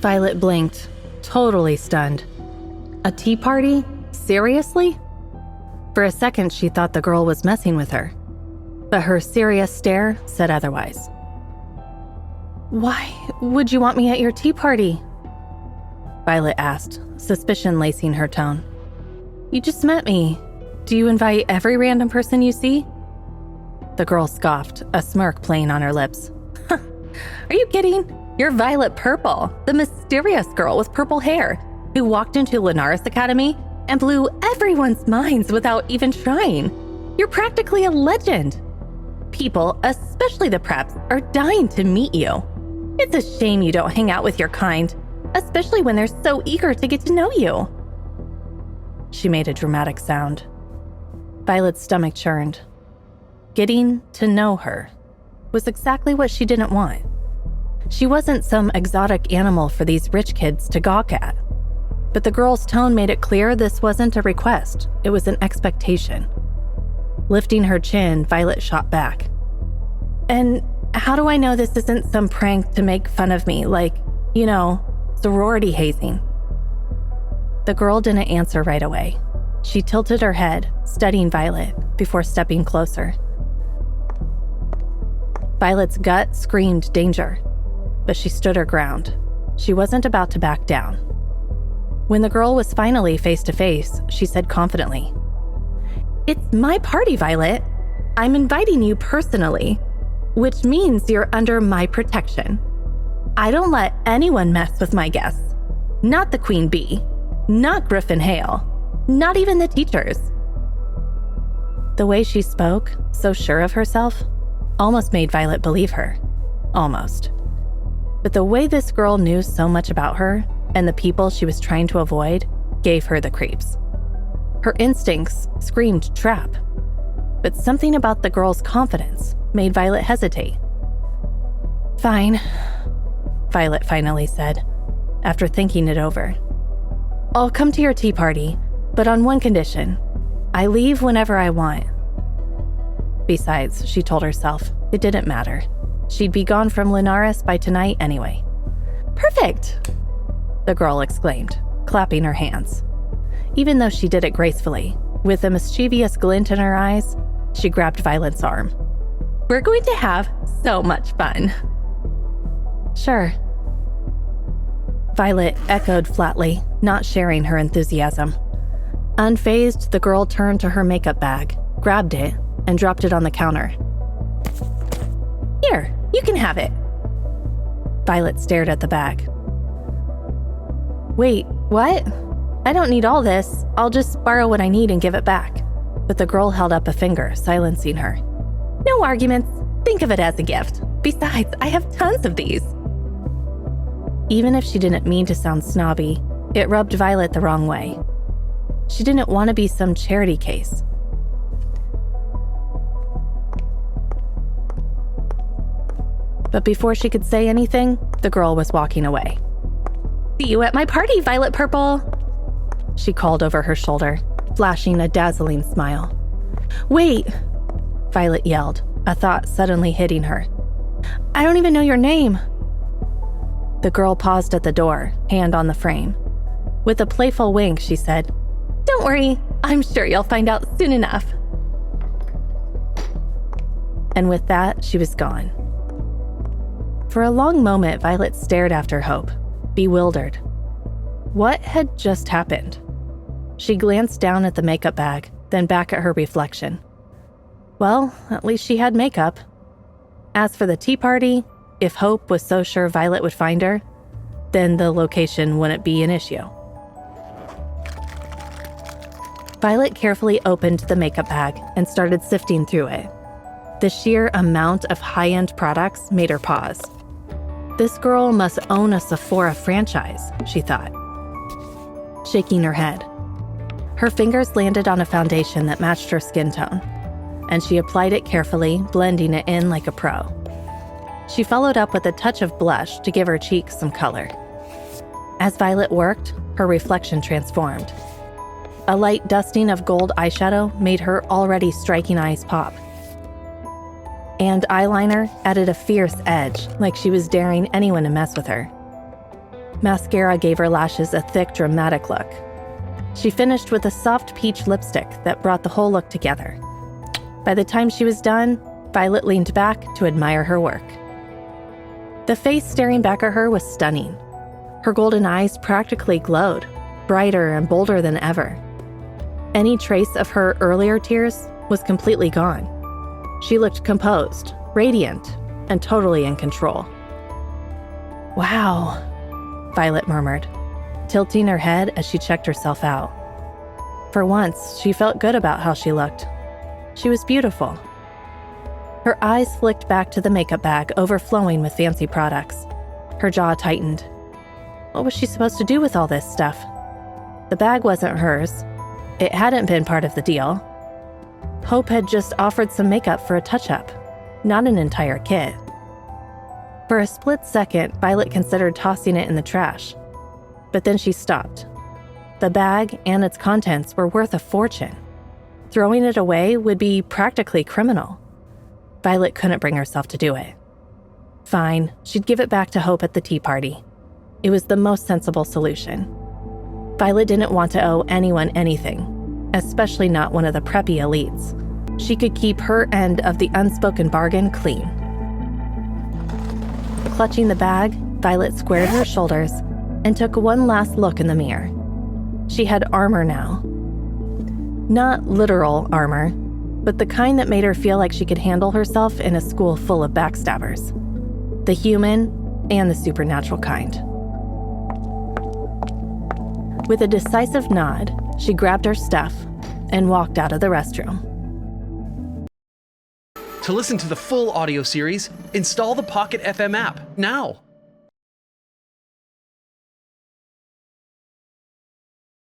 Violet blinked, totally stunned. A tea party? Seriously? For a second, she thought the girl was messing with her, but her serious stare said otherwise. "Why would you want me at your tea party?" Violet asked, suspicion lacing her tone. "You just met me. Do you invite every random person you see?" The girl scoffed, a smirk playing on her lips. "Are you kidding? You're Violet Purple, the mysterious girl with purple hair who walked into Linares Academy and blew everyone's minds without even trying. You're practically a legend. People, especially the preps, are dying to meet you. It's a shame you don't hang out with your kind, especially when they're so eager to get to know you." She made a dramatic sound. Violet's stomach churned. Getting to know her was exactly what she didn't want. She wasn't some exotic animal for these rich kids to gawk at. But the girl's tone made it clear this wasn't a request, it was an expectation. Lifting her chin, Violet shot back. "And how do I know this isn't some prank to make fun of me, like, sorority hazing?" The girl didn't answer right away. She tilted her head, studying Violet, before stepping closer. Violet's gut screamed danger, but she stood her ground. She wasn't about to back down. When the girl was finally face to face, she said confidently, "It's my party, Violet. I'm inviting you personally, which means you're under my protection. I don't let anyone mess with my guests. Not the Queen Bee, not Griffin Hale, not even the teachers." The way she spoke, so sure of herself, almost made Violet believe her. Almost. But the way this girl knew so much about her and the people she was trying to avoid gave her the creeps. Her instincts screamed trap, but something about the girl's confidence made Violet hesitate. "Fine," Violet finally said, after thinking it over. "I'll come to your tea party, but on one condition. I leave whenever I want." Besides, she told herself, it didn't matter. She'd be gone from Linares by tonight anyway. "Perfect!" the girl exclaimed, clapping her hands. Even though she did it gracefully, with a mischievous glint in her eyes, she grabbed Violet's arm. "We're going to have so much fun." "Sure." Violet echoed flatly, not sharing her enthusiasm. Unfazed, the girl turned to her makeup bag, grabbed it, and dropped it on the counter. "Here, you can have it." Violet stared at the bag. "Wait, what? I don't need all this. I'll just borrow what I need and give it back." But the girl held up a finger, silencing her. "No arguments. Think of it as a gift. Besides, I have tons of these." Even if she didn't mean to sound snobby, it rubbed Violet the wrong way. She didn't want to be some charity case. But before she could say anything, the girl was walking away. "See you at my party, Violet Purple," she called over her shoulder, flashing a dazzling smile. "Wait," Violet yelled, a thought suddenly hitting her. "I don't even know your name." The girl paused at the door, hand on the frame. With a playful wink, she said, "Don't worry, I'm sure you'll find out soon enough." And with that, she was gone. For a long moment, Violet stared after Hope, bewildered. What had just happened? She glanced down at the makeup bag, then back at her reflection. Well, at least she had makeup. As for the tea party, if Hope was so sure Violet would find her, then the location wouldn't be an issue. Violet carefully opened the makeup bag and started sifting through it. The sheer amount of high-end products made her pause. This girl must own a Sephora franchise, she thought, shaking her head. Her fingers landed on a foundation that matched her skin tone, and she applied it carefully, blending it in like a pro. She followed up with a touch of blush to give her cheeks some color. As Violet worked, her reflection transformed. A light dusting of gold eyeshadow made her already striking eyes pop. And eyeliner added a fierce edge, like she was daring anyone to mess with her. Mascara gave her lashes a thick, dramatic look. She finished with a soft peach lipstick that brought the whole look together. By the time she was done, Violet leaned back to admire her work. The face staring back at her was stunning. Her golden eyes practically glowed, brighter and bolder than ever. Any trace of her earlier tears was completely gone. She looked composed, radiant, and totally in control. "Wow," Violet murmured, tilting her head as she checked herself out. For once, she felt good about how she looked. She was beautiful. Her eyes flicked back to the makeup bag overflowing with fancy products. Her jaw tightened. What was she supposed to do with all this stuff? The bag wasn't hers. It hadn't been part of the deal. Hope had just offered some makeup for a touch-up, not an entire kit. For a split second, Violet considered tossing it in the trash. But then she stopped. The bag and its contents were worth a fortune. Throwing it away would be practically criminal. Violet couldn't bring herself to do it. Fine, she'd give it back to Hope at the tea party. It was the most sensible solution. Violet didn't want to owe anyone anything, especially not one of the preppy elites. She could keep her end of the unspoken bargain clean. Clutching the bag, Violet squared her shoulders and took one last look in the mirror. She had armor now. Not literal armor, but the kind that made her feel like she could handle herself in a school full of backstabbers. The human and the supernatural kind. With a decisive nod, she grabbed her stuff and walked out of the restroom. To listen to the full audio series, install the Pocket FM app now.